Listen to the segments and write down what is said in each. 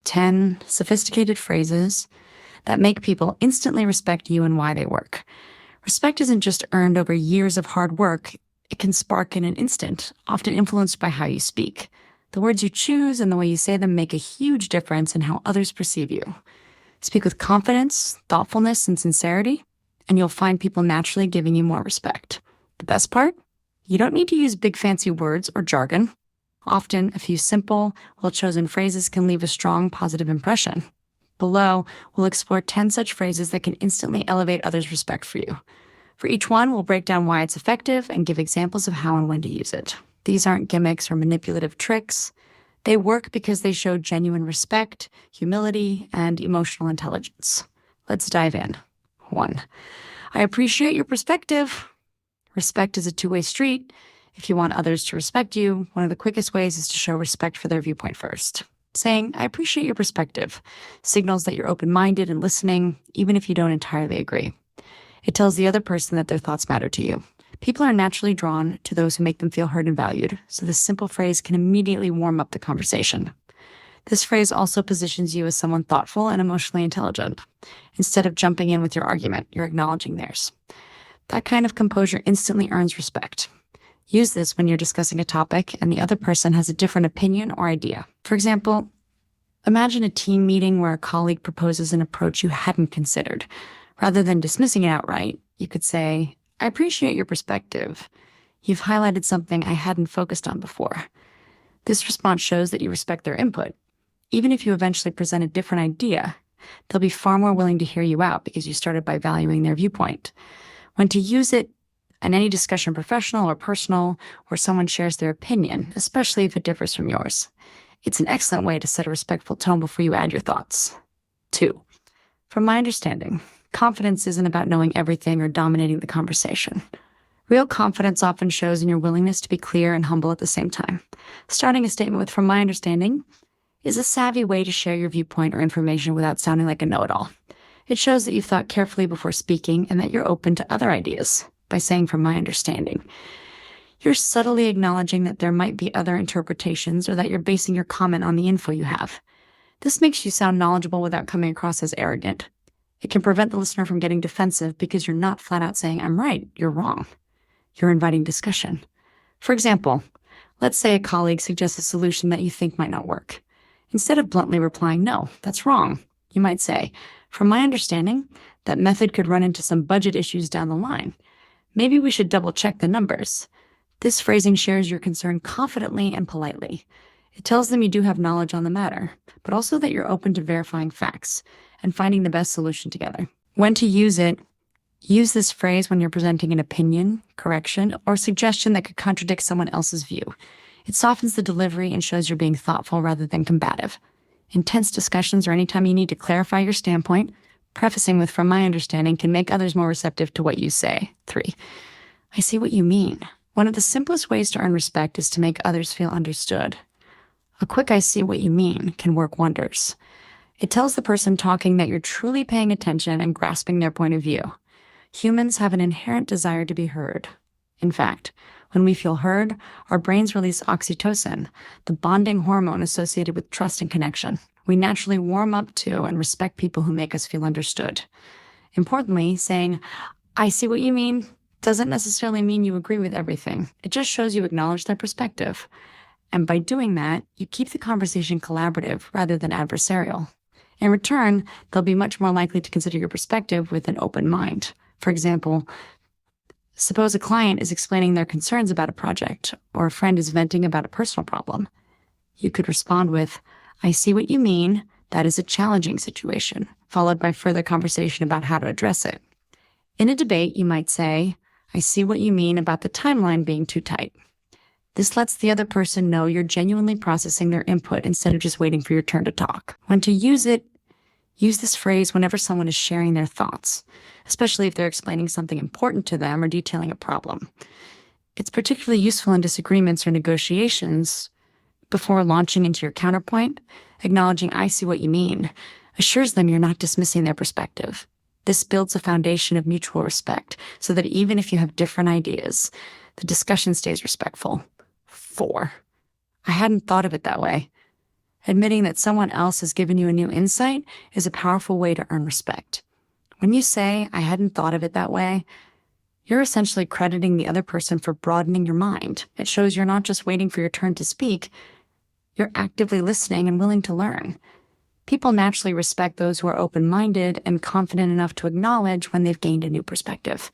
10 sophisticated phrases that make people instantly respect you and why they work. Respect isn't just earned over years of hard work. It can spark in an instant, often influenced by how you speak. The words you choose and the way you say them make a huge difference in how others perceive you. Speak with confidence, thoughtfulness, and sincerity, and you'll find people naturally giving you more respect. The best part? You don't need to use big fancy words or jargon. Often, a few simple, well-chosen phrases can leave a strong, positive impression. Below, we'll explore 10 such phrases that can instantly elevate others' respect for you. For each one, we'll break down why it's effective and give examples of how and when to use it. These aren't gimmicks or manipulative tricks. They work because they show genuine respect, humility, and emotional intelligence. Let's dive in. 1. I appreciate your perspective. Respect is a two-way street. If you want others to respect you, one of the quickest ways is to show respect for their viewpoint first. Saying, I appreciate your perspective, signals that you're open-minded and listening, even if you don't entirely agree. It tells the other person that their thoughts matter to you. People are naturally drawn to those who make them feel heard and valued, so this simple phrase can immediately warm up the conversation. This phrase also positions you as someone thoughtful and emotionally intelligent. Instead of jumping in with your argument, you're acknowledging theirs. That kind of composure instantly earns respect. Use this when you're discussing a topic and the other person has a different opinion or idea. For example, imagine a team meeting where a colleague proposes an approach you hadn't considered. Rather than dismissing it outright, you could say, I appreciate your perspective. You've highlighted something I hadn't focused on before. This response shows that you respect their input. Even if you eventually present a different idea, they'll be far more willing to hear you out because you started by valuing their viewpoint. When to use it in any discussion, professional or personal, where someone shares their opinion, especially if it differs from yours. It's an excellent way to set a respectful tone before you add your thoughts. 2. From my understanding, confidence isn't about knowing everything or dominating the conversation. Real confidence often shows in your willingness to be clear and humble at the same time. Starting a statement with, from my understanding, is a savvy way to share your viewpoint or information without sounding like a know-it-all. It shows that you've thought carefully before speaking and that you're open to other ideas. By saying, from my understanding, you're subtly acknowledging that there might be other interpretations or that you're basing your comment on the info you have. This makes you sound knowledgeable without coming across as arrogant. It can prevent the listener from getting defensive because you're not flat out saying, I'm right, you're wrong. You're inviting discussion. For example, let's say a colleague suggests a solution that you think might not work. Instead of bluntly replying, no, that's wrong, you might say, from my understanding, that method could run into some budget issues down the line. Maybe we should double-check the numbers. This phrasing shares your concern confidently and politely. It tells them you do have knowledge on the matter, but also that you're open to verifying facts and finding the best solution together. When to use it, use this phrase when you're presenting an opinion, correction, or suggestion that could contradict someone else's view. It softens the delivery and shows you're being thoughtful rather than combative. In tense discussions or anytime you need to clarify your standpoint, prefacing with, from my understanding, can make others more receptive to what you say. 3. I see what you mean. One of the simplest ways to earn respect is to make others feel understood. A quick I see what you mean can work wonders. It tells the person talking that you're truly paying attention and grasping their point of view. Humans have an inherent desire to be heard. In fact, when we feel heard, our brains release oxytocin, the bonding hormone associated with trust and connection. We naturally warm up to and respect people who make us feel understood. Importantly, saying, I see what you mean, doesn't necessarily mean you agree with everything. It just shows you acknowledge their perspective. And by doing that, you keep the conversation collaborative rather than adversarial. In return, they'll be much more likely to consider your perspective with an open mind. For example, suppose a client is explaining their concerns about a project, or a friend is venting about a personal problem. You could respond with, I see what you mean. That is a challenging situation, followed by further conversation about how to address it. In a debate, you might say, I see what you mean about the timeline being too tight. This lets the other person know you're genuinely processing their input instead of just waiting for your turn to talk. When to use it, use this phrase whenever someone is sharing their thoughts, especially if they're explaining something important to them or detailing a problem. It's particularly useful in disagreements or negotiations. Before launching into your counterpoint, acknowledging I see what you mean assures them you're not dismissing their perspective. This builds a foundation of mutual respect so that even if you have different ideas, the discussion stays respectful. 4. I hadn't thought of it that way. Admitting that someone else has given you a new insight is a powerful way to earn respect. When you say, "I hadn't thought of it that way," you're essentially crediting the other person for broadening your mind. It shows you're not just waiting for your turn to speak, you're actively listening and willing to learn. People naturally respect those who are open-minded and confident enough to acknowledge when they've gained a new perspective.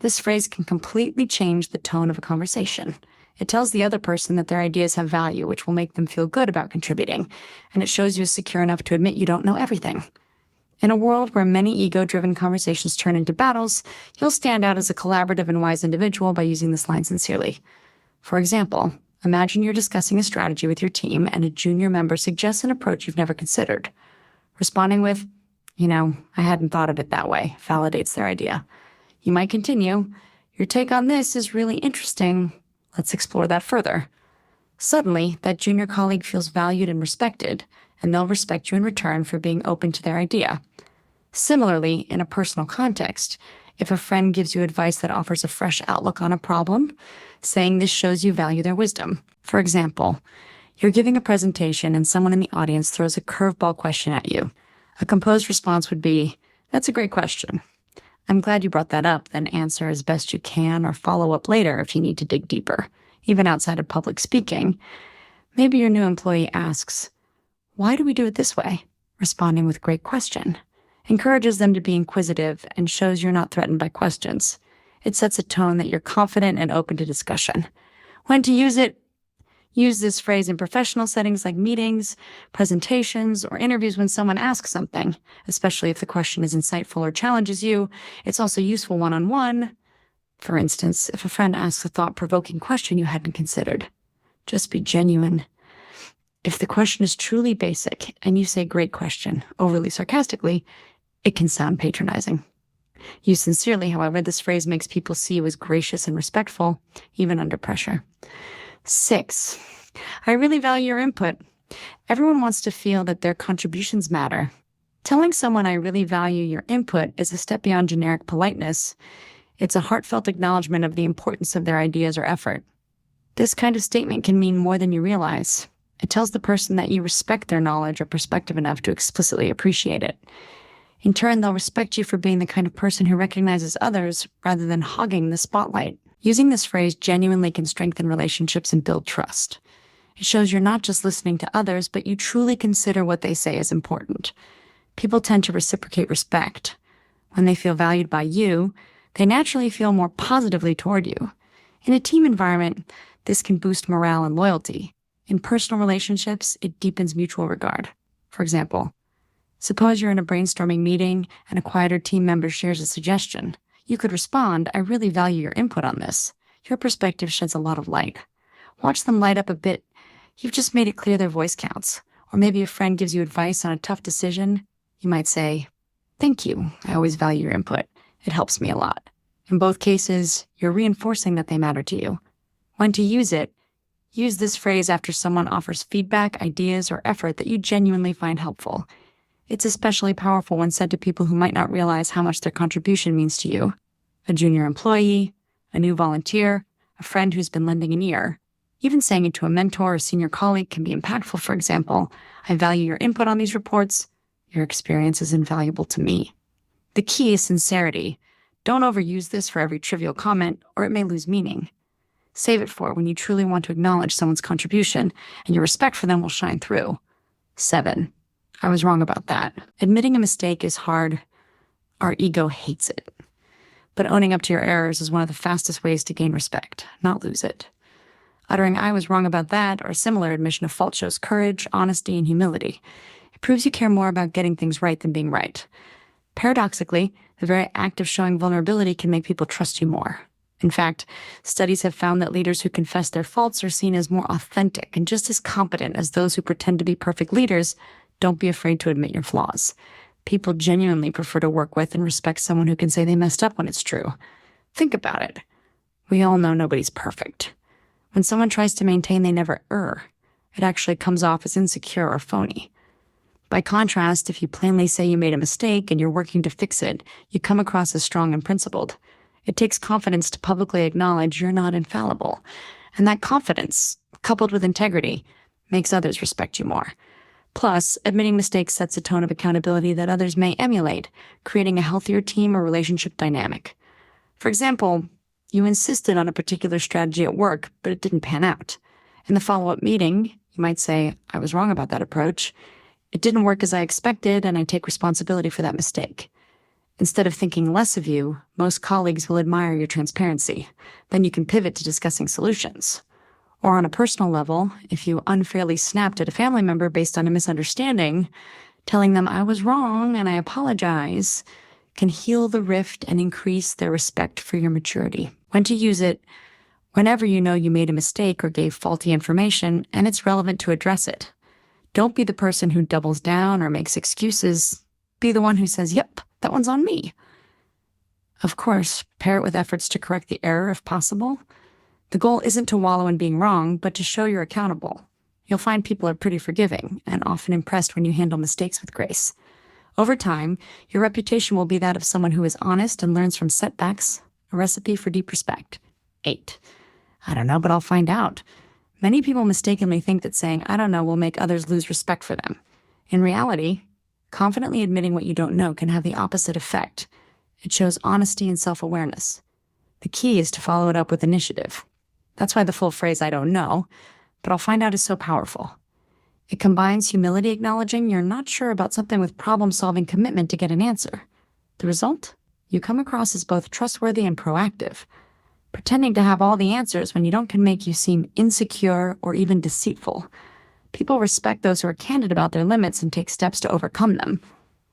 This phrase can completely change the tone of a conversation. It tells the other person that their ideas have value, which will make them feel good about contributing, and it shows you're secure enough to admit you don't know everything. In a world where many ego-driven conversations turn into battles, you'll stand out as a collaborative and wise individual by using this line sincerely. For example, imagine you're discussing a strategy with your team and a junior member suggests an approach you've never considered. Responding with, "I hadn't thought of it that way," validates their idea. You might continue, "Your take on this is really interesting. Let's explore that further." Suddenly, that junior colleague feels valued and respected, and they'll respect you in return for being open to their idea. Similarly, in a personal context, if a friend gives you advice that offers a fresh outlook on a problem, saying this shows you value their wisdom. For example, you're giving a presentation and someone in the audience throws a curveball question at you. A composed response would be, "That's a great question. I'm glad you brought that up," then answer as best you can or follow up later if you need to dig deeper. Even outside of public speaking, maybe your new employee asks, "Why do we do it this way?" Responding with "Great question" encourages them to be inquisitive and shows you're not threatened by questions. It sets a tone that you're confident and open to discussion. When to use it? Use this phrase in professional settings like meetings, presentations, or interviews when someone asks something, especially if the question is insightful or challenges you. It's also useful one-on-one. For instance, if a friend asks a thought-provoking question you hadn't considered, just be genuine. If the question is truly basic and you say "Great question" overly sarcastically, it can sound patronizing. Used sincerely, however, this phrase makes people see you as gracious and respectful, even under pressure. 6, I really value your input. Everyone wants to feel that their contributions matter. Telling someone "I really value your input" is a step beyond generic politeness. It's a heartfelt acknowledgement of the importance of their ideas or effort. This kind of statement can mean more than you realize. It tells the person that you respect their knowledge or perspective enough to explicitly appreciate it. In turn, they'll respect you for being the kind of person who recognizes others rather than hogging the spotlight. Using this phrase genuinely can strengthen relationships and build trust. It shows you're not just listening to others, but you truly consider what they say is important. People tend to reciprocate respect. When they feel valued by you, they naturally feel more positively toward you. In a team environment, this can boost morale and loyalty. In personal relationships, it deepens mutual regard. For example, suppose you're in a brainstorming meeting and a quieter team member shares a suggestion. You could respond, "I really value your input on this. Your perspective sheds a lot of light." Watch them light up a bit. You've just made it clear their voice counts. Or maybe a friend gives you advice on a tough decision. You might say, "Thank you. I always value your input. It helps me a lot." In both cases, you're reinforcing that they matter to you. When to use it? Use this phrase after someone offers feedback, ideas, or effort that you genuinely find helpful. It's especially powerful when said to people who might not realize how much their contribution means to you. A junior employee, a new volunteer, a friend who's been lending an ear. Even saying it to a mentor or senior colleague can be impactful. For example, "I value your input on these reports. Your experience is invaluable to me." The key is sincerity. Don't overuse this for every trivial comment, or it may lose meaning. Save it for when you truly want to acknowledge someone's contribution, and your respect for them will shine through. 7, I was wrong about that. Admitting a mistake is hard. Our ego hates it. But owning up to your errors is one of the fastest ways to gain respect, not lose it. Uttering "I was wrong about that" or a similar admission of fault shows courage, honesty, and humility. It proves you care more about getting things right than being right. Paradoxically, the very act of showing vulnerability can make people trust you more. In fact, studies have found that leaders who confess their faults are seen as more authentic and just as competent as those who pretend to be perfect leaders. Don't be afraid to admit your flaws. People genuinely prefer to work with and respect someone who can say they messed up when it's true. Think about it. We all know nobody's perfect. When someone tries to maintain they never err, it actually comes off as insecure or phony. By contrast, if you plainly say you made a mistake and you're working to fix it, you come across as strong and principled. It takes confidence to publicly acknowledge you're not infallible. And that confidence, coupled with integrity, makes others respect you more. Plus, admitting mistakes sets a tone of accountability that others may emulate, creating a healthier team or relationship dynamic. For example, you insisted on a particular strategy at work, but it didn't pan out. In the follow-up meeting, you might say, "I was wrong about that approach. It didn't work as I expected, and I take responsibility for that mistake." Instead of thinking less of you, most colleagues will admire your transparency. Then you can pivot to discussing solutions. Or on a personal level, if you unfairly snapped at a family member based on a misunderstanding, telling them "I was wrong and I apologize" can heal the rift and increase their respect for your maturity. When to use it: whenever you know you made a mistake or gave faulty information and it's relevant to address it. Don't be the person who doubles down or makes excuses. Be the one who says, "Yep, that one's on me." Of course, pair it with efforts to correct the error if possible. The goal isn't to wallow in being wrong, but to show you're accountable. You'll find people are pretty forgiving and often impressed when you handle mistakes with grace. Over time, your reputation will be that of someone who is honest and learns from setbacks, a recipe for deep respect. 8. I don't know, but I'll find out. Many people mistakenly think that saying "I don't know" will make others lose respect for them. In reality, confidently admitting what you don't know can have the opposite effect. It shows honesty and self-awareness. The key is to follow it up with initiative. That's why the full phrase "I don't know, but I'll find out" is so powerful. It combines humility, acknowledging you're not sure about something, with problem-solving commitment to get an answer. The result? You come across as both trustworthy and proactive. Pretending to have all the answers when you don't can make you seem insecure or even deceitful. People respect those who are candid about their limits and take steps to overcome them.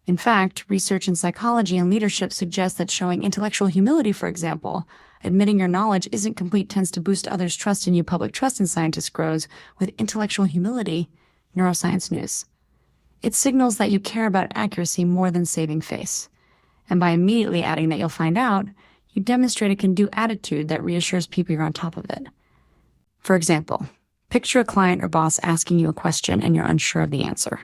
In fact, research in psychology and leadership suggests that showing intellectual humility, for example, admitting your knowledge isn't complete, tends to boost others' trust in you. Public trust in scientists grows with intellectual humility. Neuroscience News. It signals that you care about accuracy more than saving face. And by immediately adding that "you'll find out," you demonstrate a can-do attitude that reassures people you're on top of it. For example, picture a client or boss asking you a question and you're unsure of the answer.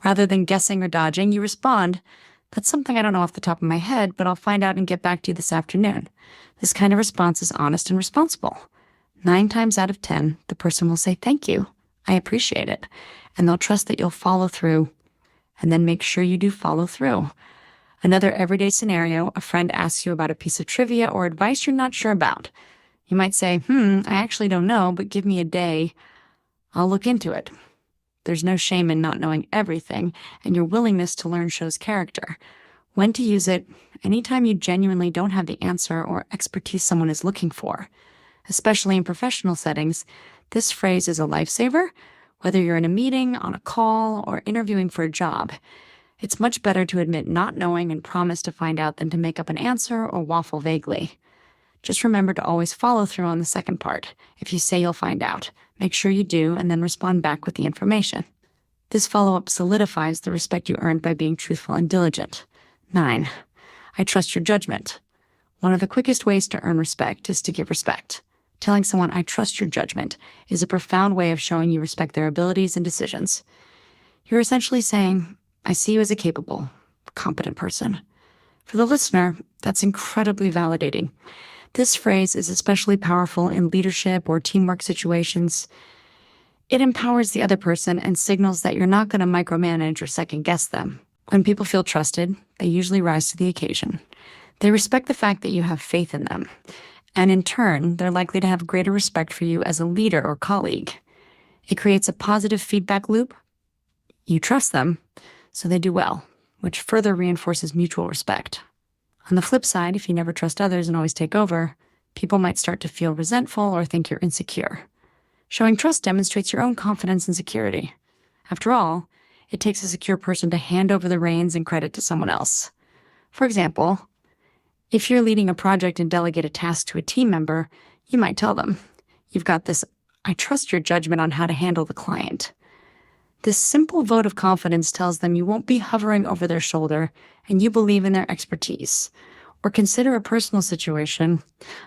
Rather than guessing or dodging, you respond, "That's something I don't know off the top of my head, but I'll find out and get back to you this afternoon." This kind of response is honest and responsible. 9 times out of 10, the person will say, "Thank you, I appreciate it," and they'll trust that you'll follow through. And then make sure you do follow through. Another everyday scenario: a friend asks you about a piece of trivia or advice you're not sure about. You might say, I actually don't know, but give me a day. I'll look into it." There's no shame in not knowing everything, and your willingness to learn shows character. When to use it: anytime you genuinely don't have the answer or expertise someone is looking for. Especially in professional settings, this phrase is a lifesaver, whether you're in a meeting, on a call, or interviewing for a job. It's much better to admit not knowing and promise to find out than to make up an answer or waffle vaguely. Just remember to always follow through on the second part. If you say "you'll find out," make sure you do, and then respond back with the information. This follow-up solidifies the respect you earned by being truthful and diligent. 9. I trust your judgment. One of the quickest ways to earn respect is to give respect. Telling someone "I trust your judgment" is a profound way of showing you respect their abilities and decisions. You're essentially saying, "I see you as a capable, competent person." For the listener, that's incredibly validating. This phrase is especially powerful in leadership or teamwork situations. It empowers the other person and signals that you're not going to micromanage or second-guess them. When people feel trusted, they usually rise to the occasion. They respect the fact that you have faith in them. And in turn, they're likely to have greater respect for you as a leader or colleague. It creates a positive feedback loop. You trust them, so they do well, which further reinforces mutual respect. On the flip side, if you never trust others and always take over, people might start to feel resentful or think you're insecure. Showing trust demonstrates your own confidence and security. After all, it takes a secure person to hand over the reins and credit to someone else. For example, if you're leading a project and delegate a task to a team member, you might tell them, "You've got this. I trust your judgment on how to handle the client." This simple vote of confidence tells them you won't be hovering over their shoulder and you believe in their expertise. Or consider a personal situation.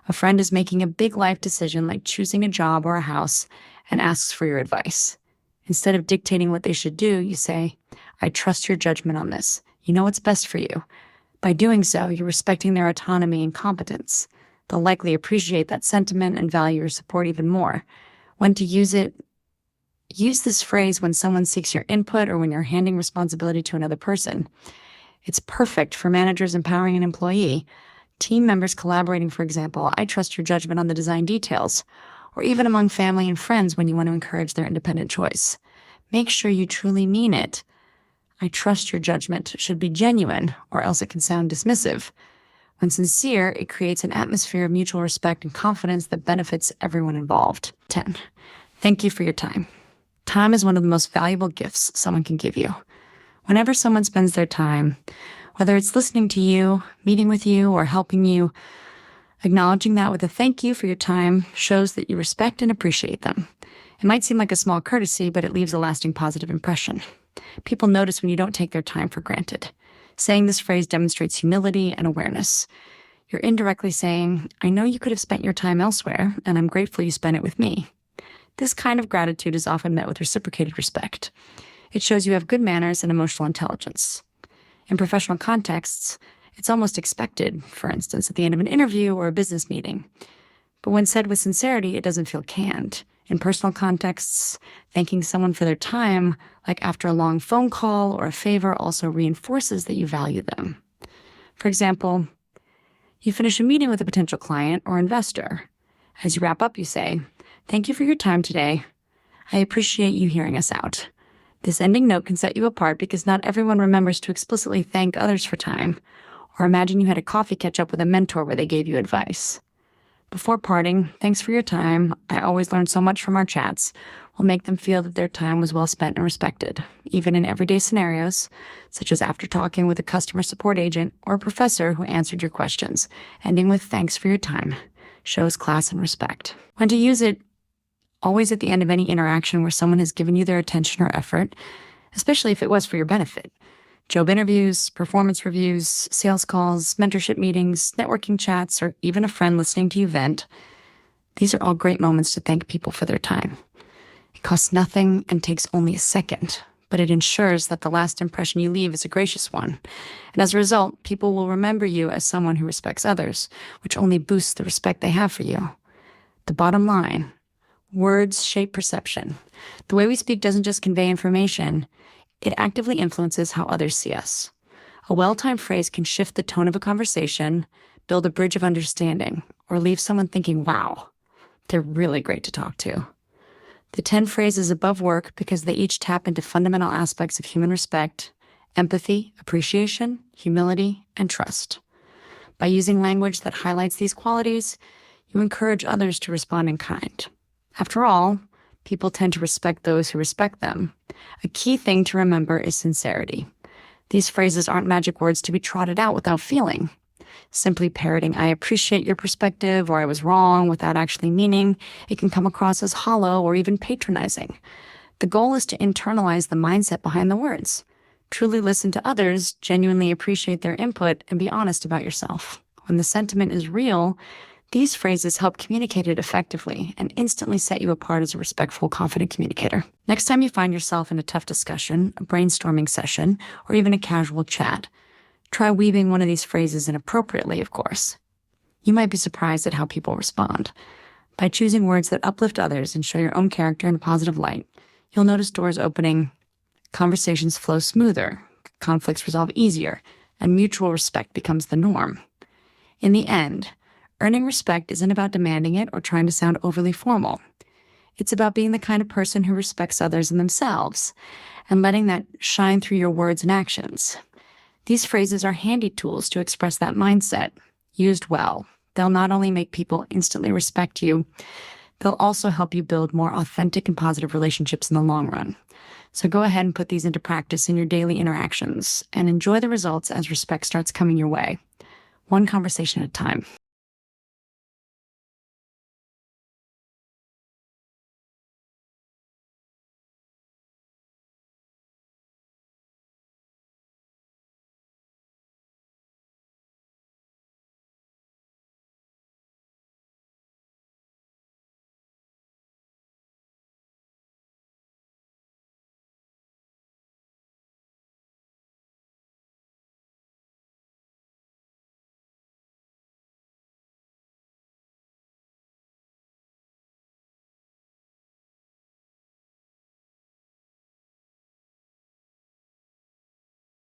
A friend is making a big life decision like choosing a job or a house and asks for your advice. Instead of dictating what they should do, you say, "I trust your judgment on this. You know what's best for you." By doing so, you're respecting their autonomy and competence. They'll likely appreciate that sentiment and value your support even more. When to use it: Use this phrase when someone seeks your input or when you're handing responsibility to another person. It's perfect for managers empowering an employee, team members collaborating, for example, "I trust your judgment on the design details," or even among family and friends when you want to encourage their independent choice. Make sure you truly mean it. "I trust your judgment" should be genuine, or else it can sound dismissive. When sincere, it creates an atmosphere of mutual respect and confidence that benefits everyone involved. 10. Thank you for your time. Time is one of the most valuable gifts someone can give you. Whenever someone spends their time, whether it's listening to you, meeting with you, or helping you, acknowledging that with a thank you for your time shows that you respect and appreciate them. It might seem like a small courtesy, but it leaves a lasting positive impression. People notice when you don't take their time for granted. Saying this phrase demonstrates humility and awareness. You're indirectly saying, "I know you could have spent your time elsewhere, and I'm grateful you spent it with me." This kind of gratitude is often met with reciprocated respect. It shows you have good manners and emotional intelligence. In professional contexts, it's almost expected, for instance, at the end of an interview or a business meeting. But when said with sincerity, it doesn't feel canned. In personal contexts, thanking someone for their time, like after a long phone call or a favor, also reinforces that you value them. For example, you finish a meeting with a potential client or investor. As you wrap up, you say, "Thank you for your time today. I appreciate you hearing us out." This ending note can set you apart because not everyone remembers to explicitly thank others for time, or imagine you had a coffee catch-up with a mentor where they gave you advice. Before parting, "Thanks for your time. I always learn so much from our chats," will make them feel that their time was well spent and respected, even in everyday scenarios, such as after talking with a customer support agent or a professor who answered your questions. Ending with "Thanks for your time" shows class and respect. When to use it: always at the end of any interaction where someone has given you their attention or effort, especially if it was for your benefit. Job interviews, performance reviews, sales calls, mentorship meetings, networking chats, or even a friend listening to you vent. These are all great moments to thank people for their time. It costs nothing and takes only a second, but it ensures that the last impression you leave is a gracious one. And as a result, people will remember you as someone who respects others, which only boosts the respect they have for you. The bottom line: words shape perception. The way we speak doesn't just convey information, it actively influences how others see us. A well-timed phrase can shift the tone of a conversation, build a bridge of understanding, or leave someone thinking, "Wow, they're really great to talk to." The 10 phrases above work because they each tap into fundamental aspects of human respect, empathy, appreciation, humility, and trust. By using language that highlights these qualities, you encourage others to respond in kind. After all, people tend to respect those who respect them. A key thing to remember is sincerity. These phrases aren't magic words to be trotted out without feeling. Simply parroting "I appreciate your perspective" or "I was wrong" without actually meaning it can come across as hollow or even patronizing. The goal is to internalize the mindset behind the words. Truly listen to others, genuinely appreciate their input, and be honest about yourself. When the sentiment is real, these phrases help communicate it effectively and instantly set you apart as a respectful, confident communicator. Next time you find yourself in a tough discussion, a brainstorming session, or even a casual chat, try weaving one of these phrases in appropriately, of course. You might be surprised at how people respond. By choosing words that uplift others and show your own character in a positive light, you'll notice doors opening, conversations flow smoother, conflicts resolve easier, and mutual respect becomes the norm. In the end, earning respect isn't about demanding it or trying to sound overly formal. It's about being the kind of person who respects others and themselves, and letting that shine through your words and actions. These phrases are handy tools to express that mindset. Used well, they'll not only make people instantly respect you, they'll also help you build more authentic and positive relationships in the long run. So go ahead and put these into practice in your daily interactions and enjoy the results as respect starts coming your way, one conversation at a time.